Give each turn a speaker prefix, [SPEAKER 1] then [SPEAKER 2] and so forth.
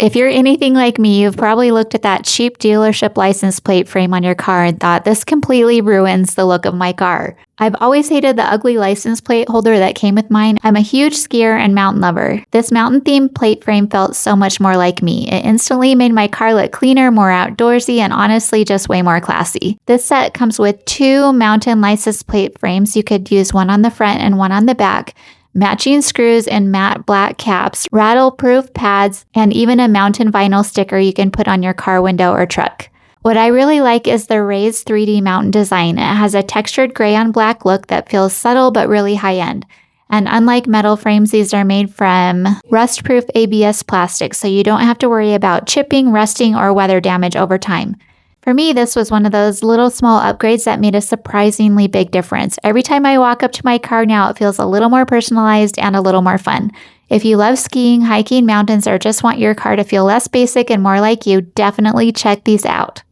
[SPEAKER 1] If you're anything like me, you've probably looked at that cheap dealership license plate frame on your car and thought, this completely ruins the look of my car. I've always hated the ugly license plate holder that came with mine. I'm a huge skier and mountain lover. This mountain-themed plate frame felt so much more like me. It instantly made my car look cleaner, more outdoorsy, and honestly just way more classy. This set comes with 2 mountain license plate frames. You could use one on the front and one on the back, matching screws and matte black caps, rattle-proof pads, and even a mountain vinyl sticker you can put on your car window or truck. What I really like is the raised 3D mountain design. It has a textured gray on black look that feels subtle but really high-end. And unlike metal frames, these are made from rust-proof ABS plastic, so you don't have to worry about chipping, rusting, or weather damage over time. For me, this was one of those little small upgrades that made a surprisingly big difference. Every time I walk up to my car now, it feels a little more personalized and a little more fun. If you love skiing, hiking mountains, or just want your car to feel less basic and more like you, definitely check these out.